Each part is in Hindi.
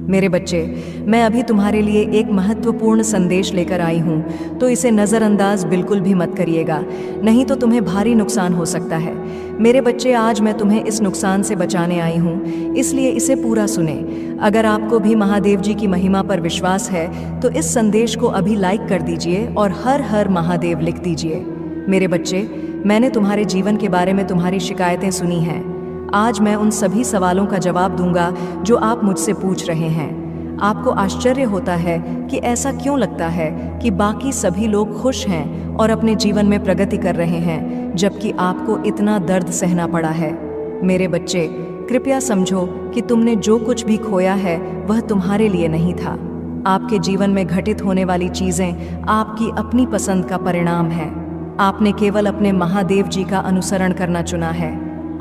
मेरे बच्चे, मैं अभी तुम्हारे लिए एक महत्वपूर्ण संदेश लेकर आई हूँ, तो इसे नज़रअंदाज बिल्कुल भी मत करिएगा, नहीं तो तुम्हें भारी नुकसान हो सकता है। मेरे बच्चे, आज मैं तुम्हें इस नुकसान से बचाने आई हूँ, इसलिए इसे पूरा सुने। अगर आपको भी महादेव जी की महिमा पर विश्वास है तो इस संदेश को अभी लाइक कर दीजिए और हर हर महादेव लिख दीजिए। मेरे बच्चे, मैंने तुम्हारे जीवन के बारे में तुम्हारी शिकायतें सुनी हैं। आज मैं उन सभी सवालों का जवाब दूंगा जो आप मुझसे पूछ रहे हैं। आपको आश्चर्य होता है कि ऐसा क्यों लगता है कि बाकी सभी लोग खुश हैं और अपने जीवन में प्रगति कर रहे हैं, जबकि आपको इतना दर्द सहना पड़ा है। मेरे बच्चे, कृपया समझो कि तुमने जो कुछ भी खोया है वह तुम्हारे लिए नहीं था। आपके जीवन में घटित होने वाली चीज़ें आपकी अपनी पसंद का परिणाम है। आपने केवल अपने महादेव जी का अनुसरण करना चुना है।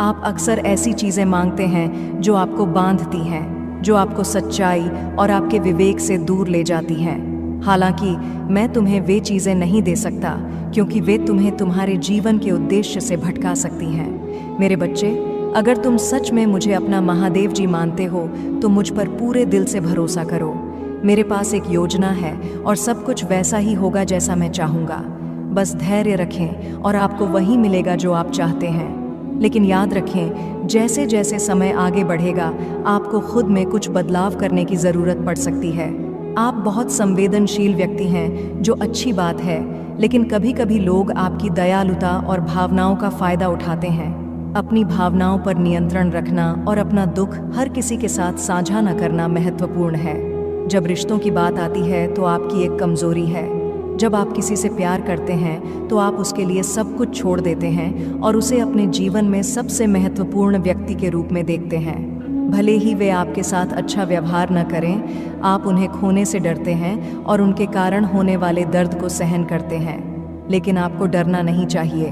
आप अक्सर ऐसी चीज़ें मांगते हैं जो आपको बांधती हैं, जो आपको सच्चाई और आपके विवेक से दूर ले जाती हैं। हालांकि मैं तुम्हें वे चीज़ें नहीं दे सकता, क्योंकि वे तुम्हें तुम्हारे जीवन के उद्देश्य से भटका सकती हैं। मेरे बच्चे, अगर तुम सच में मुझे अपना महादेव जी मानते हो तो मुझ पर पूरे दिल से भरोसा करो। मेरे पास एक योजना है और सब कुछ वैसा ही होगा जैसा मैं चाहूँगा। बस धैर्य रखें और आपको वही मिलेगा जो आप चाहते हैं। लेकिन याद रखें, जैसे जैसे समय आगे बढ़ेगा आपको खुद में कुछ बदलाव करने की ज़रूरत पड़ सकती है। आप बहुत संवेदनशील व्यक्ति हैं, जो अच्छी बात है, लेकिन कभी कभी लोग आपकी दयालुता और भावनाओं का फ़ायदा उठाते हैं। अपनी भावनाओं पर नियंत्रण रखना और अपना दुख हर किसी के साथ साझा न करना महत्वपूर्ण है। जब रिश्तों की बात आती है तो आपकी एक कमज़ोरी है। जब आप किसी से प्यार करते हैं तो आप उसके लिए सब कुछ छोड़ देते हैं और उसे अपने जीवन में सबसे महत्वपूर्ण व्यक्ति के रूप में देखते हैं। भले ही वे आपके साथ अच्छा व्यवहार न करें, आप उन्हें खोने से डरते हैं और उनके कारण होने वाले दर्द को सहन करते हैं। लेकिन आपको डरना नहीं चाहिए।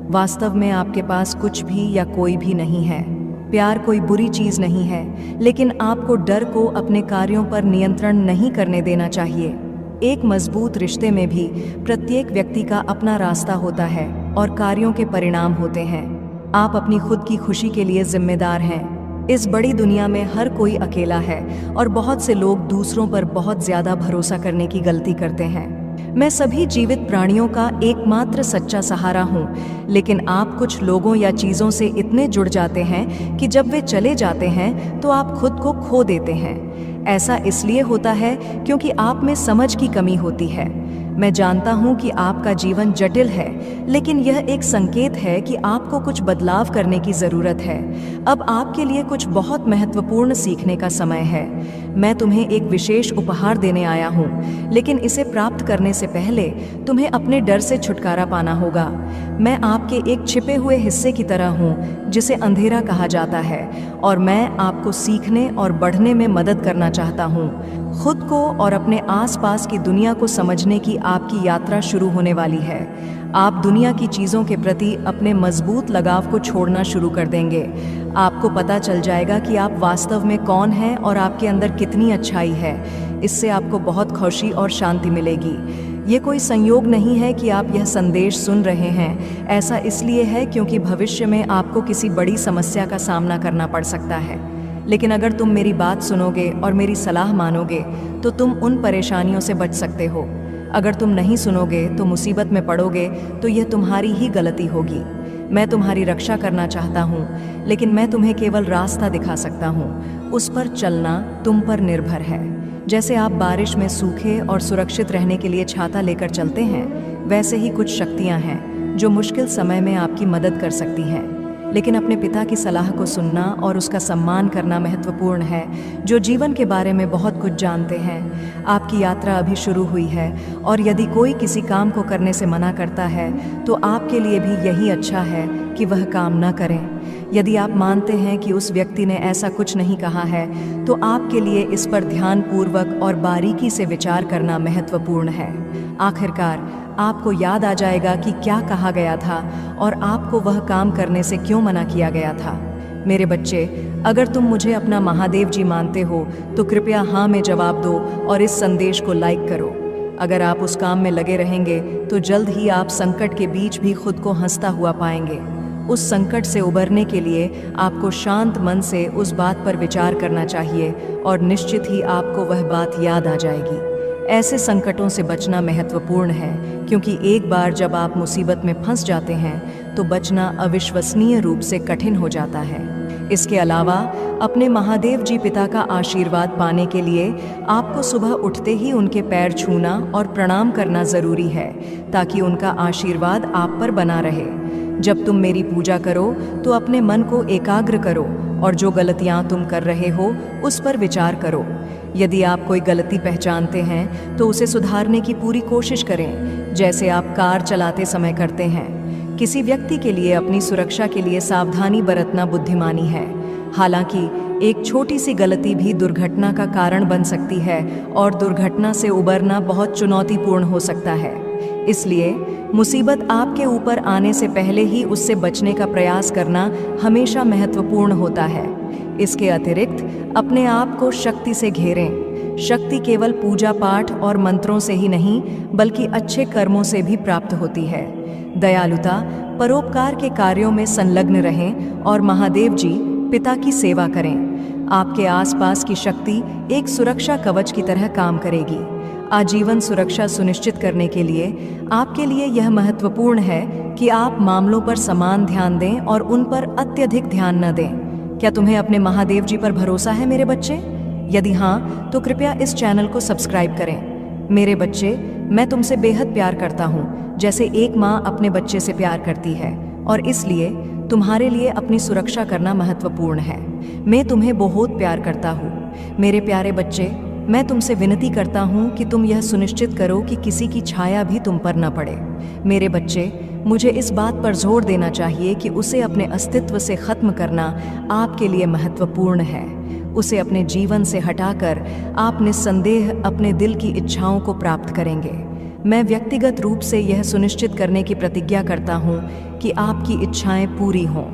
वास्तव में आपके पास कुछ भी या कोई भी नहीं है। प्यार कोई बुरी चीज़ नहीं है, लेकिन आपको डर को अपने कार्यों पर नियंत्रण नहीं करने देना चाहिए। एक मजबूत रिश्ते में भी प्रत्येक व्यक्ति का अपना रास्ता होता है और कार्यों के परिणाम होते हैं। आप अपनी खुद की खुशी के लिए जिम्मेदार हैं। इस बड़ी दुनिया में हर कोई अकेला है और बहुत से लोग दूसरों पर बहुत ज़्यादा भरोसा करने की गलती करते हैं। मैं सभी जीवित प्राणियों का एकमात्र सच्चा सहारा हूँ, लेकिन आप कुछ लोगों या चीज़ों से इतने जुड़ जाते हैं कि जब वे चले जाते हैं तो आप खुद को खो देते हैं। ऐसा इसलिए होता है क्योंकि आप में समझ की कमी होती है। मैं जानता हूँ कि आपका जीवन जटिल है, लेकिन यह एक संकेत है कि आपको कुछ बदलाव करने की ज़रूरत है। अब आपके लिए कुछ बहुत महत्वपूर्ण सीखने का समय है। मैं तुम्हें एक विशेष उपहार देने आया हूँ, लेकिन इसे प्राप्त करने से पहले तुम्हें अपने डर से छुटकारा पाना होगा। मैं आपके एक छिपे हुए हिस्से की तरह हूँ, जिसे अंधेरा कहा जाता है, और मैं आपको सीखने और बढ़ने में मदद करना चाहता हूँ। खुद को और अपने आसपास की दुनिया को समझने की आपकी यात्रा शुरू होने वाली है। आप दुनिया की चीज़ों के प्रति अपने मजबूत लगाव को छोड़ना शुरू कर देंगे। आपको पता चल जाएगा कि आप वास्तव में कौन हैं और आपके अंदर कितनी अच्छाई है। इससे आपको बहुत खुशी और शांति मिलेगी। ये कोई संयोग नहीं है कि आप यह संदेश सुन रहे हैं। ऐसा इसलिए है क्योंकि भविष्य में आपको किसी बड़ी समस्या का सामना करना पड़ सकता है। लेकिन अगर तुम मेरी बात सुनोगे और मेरी सलाह मानोगे तो तुम उन परेशानियों से बच सकते हो। अगर तुम नहीं सुनोगे तो मुसीबत में पड़ोगे, तो यह तुम्हारी ही गलती होगी। मैं तुम्हारी रक्षा करना चाहता हूँ, लेकिन मैं तुम्हें केवल रास्ता दिखा सकता हूँ। उस पर चलना तुम पर निर्भर है। जैसे आप बारिश में सूखे और सुरक्षित रहने के लिए छाता लेकर चलते हैं, वैसे ही कुछ शक्तियाँ हैं जो मुश्किल समय में आपकी मदद कर सकती हैं। लेकिन अपने पिता की सलाह को सुनना और उसका सम्मान करना महत्वपूर्ण है, जो जीवन के बारे में बहुत कुछ जानते हैं। आपकी यात्रा अभी शुरू हुई है, और यदि कोई किसी काम को करने से मना करता है तो आपके लिए भी यही अच्छा है कि वह काम न करें। यदि आप मानते हैं कि उस व्यक्ति ने ऐसा कुछ नहीं कहा है, तो आपके लिए इस पर ध्यानपूर्वक और बारीकी से विचार करना महत्वपूर्ण है। आखिरकार आपको याद आ जाएगा कि क्या कहा गया था और आपको वह काम करने से क्यों मना किया गया था। मेरे बच्चे, अगर तुम मुझे अपना महादेव जी मानते हो तो कृपया हाँ में जवाब दो और इस संदेश को लाइक करो। अगर आप उस काम में लगे रहेंगे तो जल्द ही आप संकट के बीच भी खुद को हंसता हुआ पाएंगे। उस संकट से उबरने के लिए आपको शांत मन से उस बात पर विचार करना चाहिए और निश्चित ही आपको वह बात याद आ जाएगी। ऐसे संकटों से बचना महत्वपूर्ण है, क्योंकि एक बार जब आप मुसीबत में फंस जाते हैं तो बचना अविश्वसनीय रूप से कठिन हो जाता है। इसके अलावा अपने महादेव जी पिता का आशीर्वाद पाने के लिए आपको सुबह उठते ही उनके पैर छूना और प्रणाम करना ज़रूरी है, ताकि उनका आशीर्वाद आप पर बना रहे। जब तुम मेरी पूजा करो तो अपने मन को एकाग्र करो और जो गलतियां तुम कर रहे हो उस पर विचार करो। यदि आप कोई गलती पहचानते हैं तो उसे सुधारने की पूरी कोशिश करें, जैसे आप कार चलाते समय करते हैं। किसी व्यक्ति के लिए अपनी सुरक्षा के लिए सावधानी बरतना बुद्धिमानी है। हालांकि एक छोटी सी गलती भी दुर्घटना का कारण बन सकती है और दुर्घटना से उबरना बहुत चुनौतीपूर्ण हो सकता है। इसलिए मुसीबत आपके ऊपर आने से पहले ही उससे बचने का प्रयास करना हमेशा महत्वपूर्ण होता है। इसके अतिरिक्त अपने आप को शक्ति से घेरें। शक्ति केवल पूजा पाठ और मंत्रों से ही नहीं, बल्कि अच्छे कर्मों से भी प्राप्त होती है। दयालुता, परोपकार के कार्यों में संलग्न रहें और महादेव जी पिता की सेवा करें। आपके आसपास की शक्ति एक सुरक्षा कवच की तरह काम करेगी। आजीवन सुरक्षा सुनिश्चित करने के लिए आपके लिए यह महत्वपूर्ण है कि आप मामलों पर समान ध्यान दें और उन पर अत्यधिक ध्यान न दें। क्या तुम्हें अपने महादेव जी पर भरोसा है मेरे बच्चे? यदि हाँ, तो कृपया इस चैनल को सब्सक्राइब करें। मेरे बच्चे, मैं तुमसे बेहद प्यार करता हूँ, जैसे एक माँ अपने बच्चे से प्यार करती है, और इसलिए तुम्हारे लिए अपनी सुरक्षा करना महत्वपूर्ण है। मैं तुम्हें बहुत प्यार करता हूँ। मेरे प्यारे बच्चे, मैं तुमसे विनती करता हूँ कि तुम यह सुनिश्चित करो कि किसी की छाया भी तुम पर न पड़े। मेरे बच्चे, मुझे इस बात पर जोर देना चाहिए कि उसे अपने अस्तित्व से खत्म करना आपके लिए महत्वपूर्ण है। उसे अपने जीवन से हटाकर आप निस्संदेह अपने दिल की इच्छाओं को प्राप्त करेंगे। मैं व्यक्तिगत रूप से यह सुनिश्चित करने की प्रतिज्ञा करता हूँ कि आपकी इच्छाएं पूरी हों।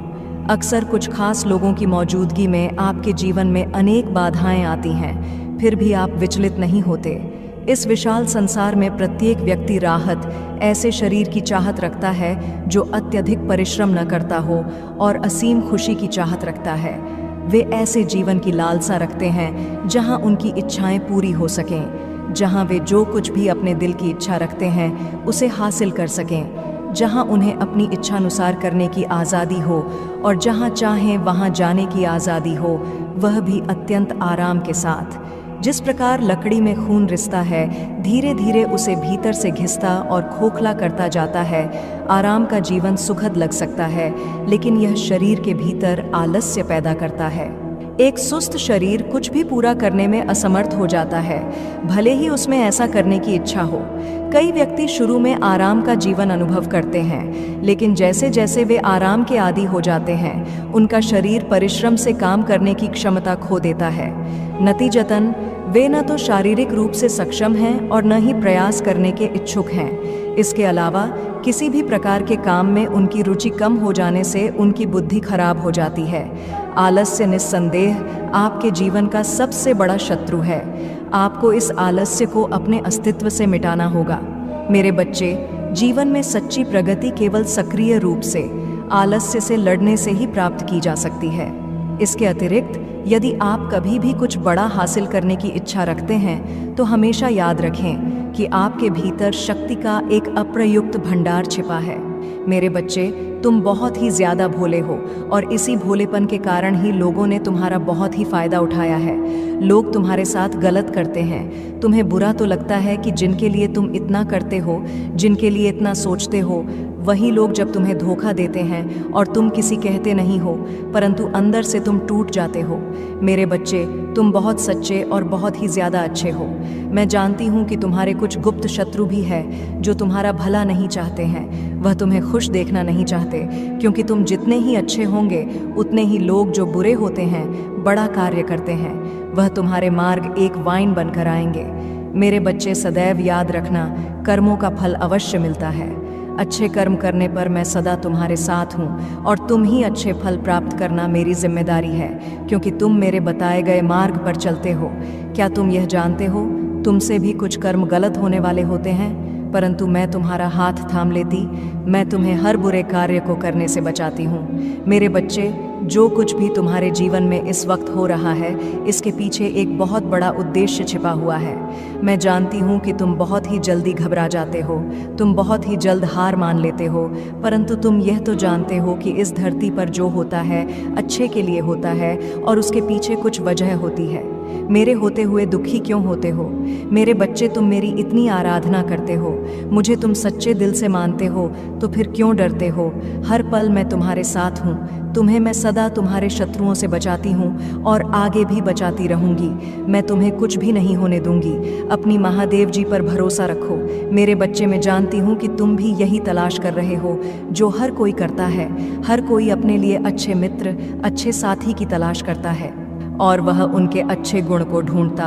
अक्सर कुछ खास लोगों की मौजूदगी में आपके जीवन में अनेक बाधाएं आती हैं, फिर भी आप विचलित नहीं होते। इस विशाल संसार में प्रत्येक व्यक्ति राहत, ऐसे शरीर की चाहत रखता है जो अत्यधिक परिश्रम न करता हो और असीम खुशी की चाहत रखता है। वे ऐसे जीवन की लालसा रखते हैं जहां उनकी इच्छाएं पूरी हो सकें, जहां वे जो कुछ भी अपने दिल की इच्छा रखते हैं उसे हासिल कर सकें, जहां उन्हें अपनी इच्छानुसार करने की आज़ादी हो और जहां चाहें वहां जाने की आज़ादी हो, वह भी अत्यंत आराम के साथ। जिस प्रकार लकड़ी में खून रिसता है, धीरे धीरे उसे भीतर से घिसता और खोखला करता जाता है। आराम का जीवन सुखद लग सकता है, लेकिन यह शरीर के भीतर आलस्य पैदा करता है। एक सुस्त शरीर कुछ भी पूरा करने में असमर्थ हो जाता है, भले ही उसमें ऐसा करने की इच्छा हो। कई व्यक्ति शुरू में आराम का जीवन अनुभव करते हैं, लेकिन जैसे जैसे वे आराम के आदी हो जाते हैं, उनका शरीर परिश्रम से काम करने की क्षमता खो देता है। नतीजतन वे न तो शारीरिक रूप से सक्षम हैं और न ही प्रयास करने के इच्छुक हैं। इसके अलावा किसी भी प्रकार के काम में उनकी रुचि कम हो जाने से उनकी बुद्धि खराब हो जाती है। आलस्य निस्संदेह आपके जीवन का सबसे बड़ा शत्रु है। आपको इस आलस्य को अपने अस्तित्व से मिटाना होगा। मेरे बच्चे, जीवन में सच्ची प्रगति केवल सक्रिय रूप से आलस्य से लड़ने से ही प्राप्त की जा सकती है। इसके अतिरिक्त यदि आप कभी भी कुछ बड़ा हासिल करने की इच्छा रखते हैं, तो हमेशा याद रखें कि आपके भीतर शक्ति का एक अप्रयुक्त भंडार छिपा है। मेरे बच्चे, तुम बहुत ही ज़्यादा भोले हो और इसी भोलेपन के कारण ही लोगों ने तुम्हारा बहुत ही फ़ायदा उठाया है। लोग तुम्हारे साथ गलत करते हैं। तुम्हें बुरा तो लगता है कि जिनके लिए तुम इतना करते हो, जिनके लिए इतना सोचते हो, वही लोग जब तुम्हें धोखा देते हैं और तुम किसी कहते नहीं हो, परंतु अंदर से तुम टूट जाते हो। मेरे बच्चे, तुम बहुत सच्चे और बहुत ही ज़्यादा अच्छे हो। मैं जानती हूँ कि तुम्हारे कुछ गुप्त शत्रु भी हैं जो तुम्हारा भला नहीं चाहते हैं। वह तुम्हें खुश देखना नहीं चाहते, क्योंकि तुम जितने ही अच्छे होंगे उतने ही लोग जो बुरे होते हैं बड़ा कार्य करते हैं। वह तुम्हारे मार्ग एक वाइन बनकर आएंगे। मेरे बच्चे, सदैव याद रखना, कर्मों का फल अवश्य मिलता है। अच्छे कर्म करने पर मैं सदा तुम्हारे साथ हूँ और तुम ही अच्छे फल प्राप्त करना मेरी जिम्मेदारी है, क्योंकि तुम मेरे बताए गए मार्ग पर चलते हो। क्या तुम यह जानते हो, तुमसे भी कुछ कर्म गलत होने वाले होते हैं, परंतु मैं तुम्हारा हाथ थाम लेती, मैं तुम्हें हर बुरे कार्य को करने से बचाती हूँ। मेरे बच्चे, जो कुछ भी तुम्हारे जीवन में इस वक्त हो रहा है, इसके पीछे एक बहुत बड़ा उद्देश्य छिपा हुआ है। मैं जानती हूँ कि तुम बहुत ही जल्दी घबरा जाते हो, तुम बहुत ही जल्द हार मान लेते हो, परंतु तुम यह तो जानते हो कि इस धरती पर जो होता है अच्छे के लिए होता है और उसके पीछे कुछ वजह होती है। मेरे होते हुए दुखी क्यों होते हो? मेरे बच्चे, तुम मेरी इतनी आराधना करते हो, मुझे तुम सच्चे दिल से मानते हो, तो फिर क्यों डरते हो? हर पल मैं तुम्हारे साथ हूँ, तुम्हें मैं सदा तुम्हारे शत्रुओं से बचाती हूँ और आगे भी बचाती रहूँगी। मैं तुम्हें कुछ भी नहीं होने दूंगी। अपनी महादेव जी पर भरोसा रखो। मेरे बच्चे, मैं जानती हूँ कि तुम भी यही तलाश कर रहे हो जो हर कोई करता है। हर कोई अपने लिए अच्छे मित्र, अच्छे साथी की तलाश करता है और वह उनके अच्छे गुण को ढूंढता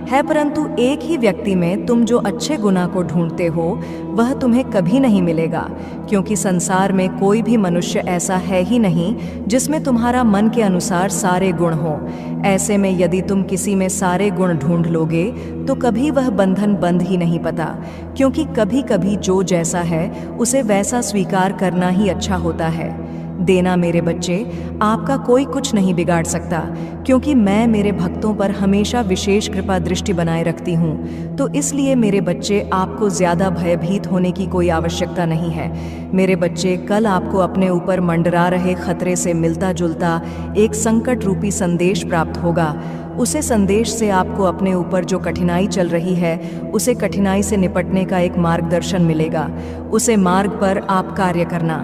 है, परंतु एक ही व्यक्ति में तुम जो अच्छे गुना को ढूंढते हो वह तुम्हें कभी नहीं मिलेगा, क्योंकि संसार में कोई भी मनुष्य ऐसा है ही नहीं जिसमें तुम्हारा मन के अनुसार सारे गुण हो। ऐसे में यदि तुम किसी में सारे गुण ढूंढ लोगे तो कभी वह बंधन बंध ही नहीं पाता, क्योंकि कभी कभी जो जैसा है उसे वैसा स्वीकार करना ही अच्छा होता है। देना मेरे बच्चे, आपका कोई कुछ नहीं बिगाड़ सकता, क्योंकि मैं मेरे भक्तों पर हमेशा विशेष कृपा दृष्टि बनाए रखती हूँ। तो इसलिए मेरे बच्चे, आपको ज़्यादा भयभीत होने की कोई आवश्यकता नहीं है। मेरे बच्चे, कल आपको अपने ऊपर मंडरा रहे खतरे से मिलता जुलता एक संकट रूपी संदेश प्राप्त होगा। उसे संदेश से आपको अपने ऊपर जो कठिनाई चल रही है उसे कठिनाई से निपटने का एक मार्गदर्शन मिलेगा। उसे मार्ग पर आप कार्य करना,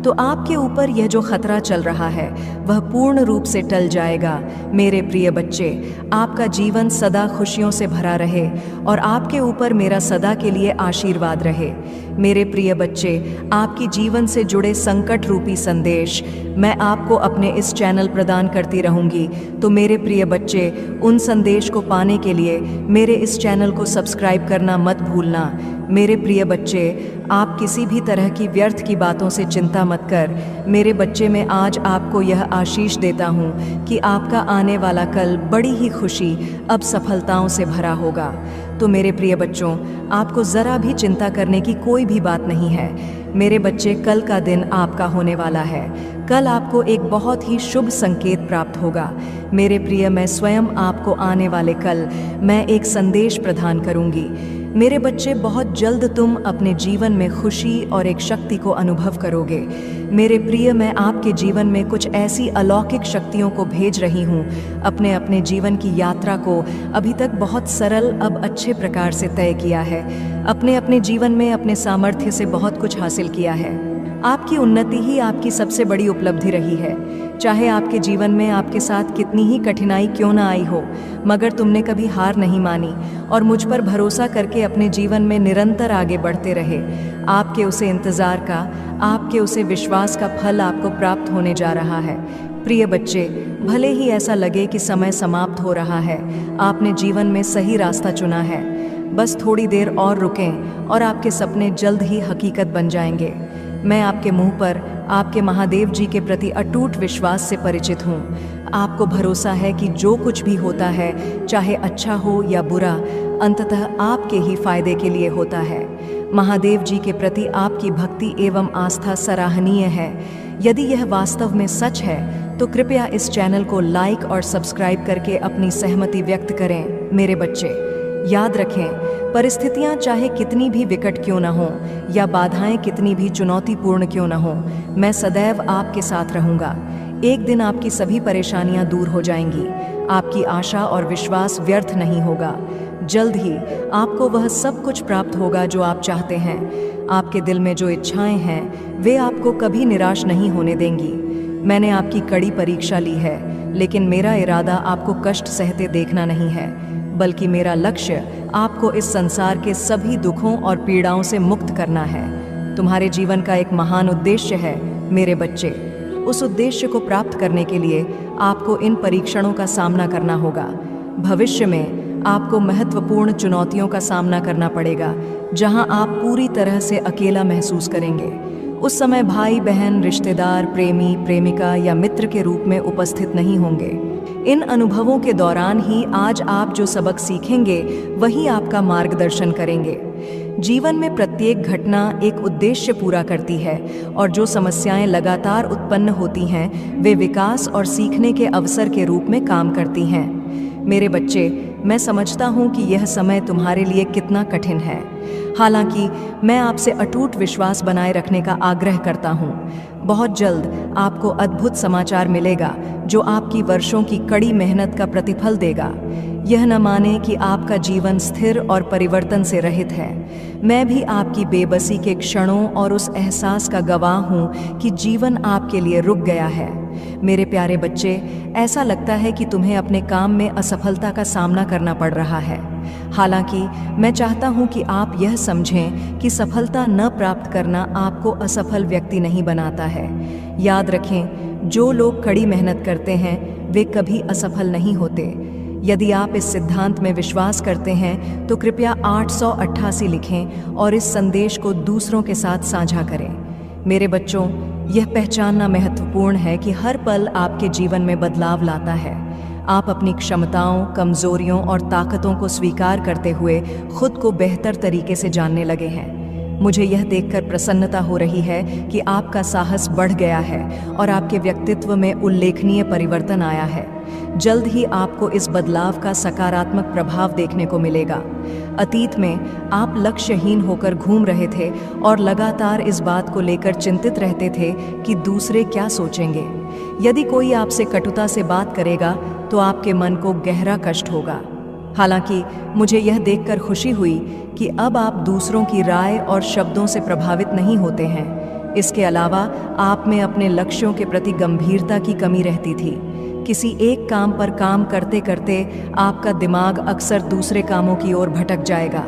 तो आपके ऊपर यह जो खतरा चल रहा है वह पूर्ण रूप से टल जाएगा। मेरे प्रिय बच्चे, आपका जीवन सदा खुशियों से भरा रहे और आपके ऊपर मेरा सदा के लिए आशीर्वाद रहे। मेरे प्रिय बच्चे, आपकी जीवन से जुड़े संकट रूपी संदेश मैं आपको अपने इस चैनल प्रदान करती रहूंगी। तो मेरे प्रिय बच्चे, उन संदेश को पाने के लिए मेरे इस चैनल को सब्सक्राइब करना मत भूलना। मेरे प्रिय बच्चे, आप किसी भी तरह की व्यर्थ की बातों से चिंता मत कर। मेरे बच्चे, मैं आज आपको यह आशीष देता हूँ कि आपका आने वाला कल बड़ी ही खुशी अब सफलताओं से भरा होगा। तो मेरे प्रिय बच्चों, आपको ज़रा भी चिंता करने की कोई भी बात नहीं है। मेरे बच्चे, कल का दिन आपका होने वाला है। कल आपको एक बहुत ही शुभ संकेत प्राप्त होगा। मेरे प्रिय, मैं स्वयं आपको आने वाले कल मैं एक संदेश प्रदान करूंगी। मेरे बच्चे, बहुत जल्द तुम अपने जीवन में खुशी और एक शक्ति को अनुभव करोगे। मेरे प्रिय, मैं आपके जीवन में कुछ ऐसी अलौकिक शक्तियों को भेज रही हूँ। अपने अपने जीवन की यात्रा को अभी तक बहुत सरल, अब अच्छे प्रकार से तय किया है। अपने अपने जीवन में अपने सामर्थ्य से बहुत कुछ हासिल किया है। आपकी उन्नति ही आपकी सबसे बड़ी उपलब्धि रही है। चाहे आपके जीवन में आपके साथ कितनी ही कठिनाई क्यों ना आई हो, मगर तुमने कभी हार नहीं मानी और मुझ पर भरोसा करके अपने जीवन में निरंतर आगे बढ़ते रहे। आपके उसे इंतज़ार का, आपके उसे विश्वास का फल आपको प्राप्त होने जा रहा है। प्रिय बच्चे, भले ही ऐसा लगे कि समय समाप्त हो रहा है, आपने जीवन में सही रास्ता चुना है। बस थोड़ी देर और रुकें और आपके सपने जल्द ही हकीकत बन जाएंगे। मैं आपके मुंह पर आपके महादेव जी के प्रति अटूट विश्वास से परिचित हूँ। आपको भरोसा है कि जो कुछ भी होता है, चाहे अच्छा हो या बुरा, अंततः आपके ही फायदे के लिए होता है। महादेव जी के प्रति आपकी भक्ति एवं आस्था सराहनीय है। यदि यह वास्तव में सच है तो कृपया इस चैनल को लाइक और सब्सक्राइब करके अपनी सहमति व्यक्त करें। मेरे बच्चे, याद रखें, परिस्थितियां चाहे कितनी भी विकट क्यों न हों या बाधाएं कितनी भी चुनौतीपूर्ण क्यों न हों, मैं सदैव आपके साथ रहूंगा। एक दिन आपकी सभी परेशानियां दूर हो जाएंगी। आपकी आशा और विश्वास व्यर्थ नहीं होगा। जल्द ही आपको वह सब कुछ प्राप्त होगा जो आप चाहते हैं। आपके दिल में जो इच्छाएं हैं वे आपको कभी निराश नहीं होने देंगी। मैंने आपकी कड़ी परीक्षा ली है, लेकिन मेरा इरादा आपको कष्ट सहते देखना नहीं है, बल्कि मेरा लक्ष्य आपको इस संसार के सभी दुखों और पीड़ाओं से मुक्त करना है। तुम्हारे जीवन का एक महान उद्देश्य है मेरे बच्चे। उस उद्देश्य को प्राप्त करने के लिए आपको इन परीक्षणों का सामना करना होगा। भविष्य में आपको महत्वपूर्ण चुनौतियों का सामना करना पड़ेगा, जहां आप पूरी तरह से अकेला महसूस करेंगे। उस समय भाई बहन, रिश्तेदार, प्रेमी, प्रेमिका या मित्र के रूप में उपस्थित नहीं होंगे। इन अनुभवों के दौरान ही आज आप जो सबक सीखेंगे वही आपका मार्गदर्शन करेंगे। जीवन में प्रत्येक घटना एक उद्देश्य पूरा करती है और जो समस्याएं लगातार उत्पन्न होती हैं वे विकास और सीखने के अवसर के रूप में काम करती हैं। मेरे बच्चे, मैं समझता हूँ कि यह समय तुम्हारे लिए कितना कठिन है। हालांकि मैं आपसे अटूट विश्वास बनाए रखने का आग्रह करता हूँ। बहुत जल्द आपको अद्भुत समाचार मिलेगा जो आपकी वर्षों की कड़ी मेहनत का प्रतिफल देगा। यह न माने कि आपका जीवन स्थिर और परिवर्तन से रहित है। मैं भी आपकी बेबसी के क्षणों और उस एहसास का गवाह हूँ कि जीवन आपके लिए रुक गया है। मेरे प्यारे बच्चे, ऐसा लगता है कि तुम्हें अपने काम में असफलता का सामना करना पड़ रहा है। हालांकि मैं चाहता हूं कि आप यह समझें कि सफलता न प्राप्त करना आपको असफल व्यक्ति नहीं बनाता है। याद रखें, जो लोग कड़ी मेहनत करते हैं वे कभी असफल नहीं होते। यदि आप इस सिद्धांत में विश्वास करते हैं तो कृपया 888 लिखें और इस संदेश को दूसरों के साथ साझा करें। मेरे बच्चों, यह पहचानना महत्वपूर्ण है कि हर पल आपके जीवन में बदलाव लाता है। आप अपनी क्षमताओं, कमजोरियों और ताकतों को स्वीकार करते हुए खुद को बेहतर तरीके से जानने लगे हैं। मुझे यह देखकर प्रसन्नता हो रही है कि आपका साहस बढ़ गया है और आपके व्यक्तित्व में उल्लेखनीय परिवर्तन आया है। जल्द ही आपको इस बदलाव का सकारात्मक प्रभाव देखने को मिलेगा। अतीत में आप लक्ष्यहीन होकर घूम रहे थे और लगातार इस बात को लेकर चिंतित रहते थे कि दूसरे क्या सोचेंगे। यदि कोई आपसे कटुता से बात करेगा तो आपके मन को गहरा कष्ट होगा। हालांकि मुझे यह देखकर खुशी हुई कि अब आप दूसरों की राय और शब्दों से प्रभावित नहीं होते हैं। इसके अलावा आप में अपने लक्ष्यों के प्रति गंभीरता की कमी रहती थी। किसी एक काम पर काम करते करते आपका दिमाग अक्सर दूसरे कामों की ओर भटक जाएगा,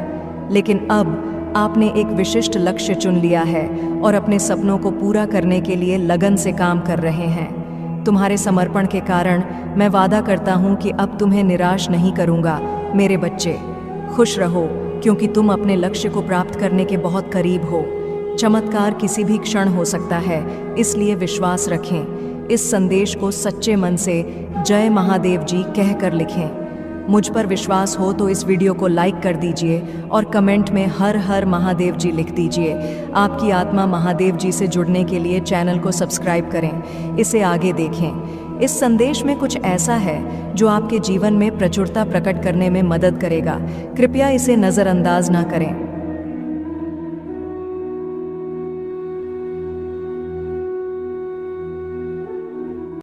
लेकिन अब आपने एक विशिष्ट लक्ष्य चुन लिया है और अपने सपनों को पूरा करने के लिए लगन से काम कर रहे हैं। तुम्हारे समर्पण के कारण मैं वादा करता हूँ कि अब तुम्हें निराश नहीं करूँगा। मेरे बच्चे, खुश रहो क्योंकि तुम अपने लक्ष्य को प्राप्त करने के बहुत करीब हो। चमत्कार किसी भी क्षण हो सकता है, इसलिए विश्वास रखें। इस संदेश को सच्चे मन से जय महादेव जी कहकर लिखें। मुझ पर विश्वास हो तो इस वीडियो को लाइक कर दीजिए और कमेंट में हर हर महादेव जी लिख दीजिए। आपकी आत्मा महादेव जी से जुड़ने के लिए चैनल को सब्सक्राइब करें, इसे आगे देखें। इस संदेश में कुछ ऐसा है जो आपके जीवन में प्रचुरता प्रकट करने में मदद करेगा। कृपया इसे नज़रअंदाज ना करें।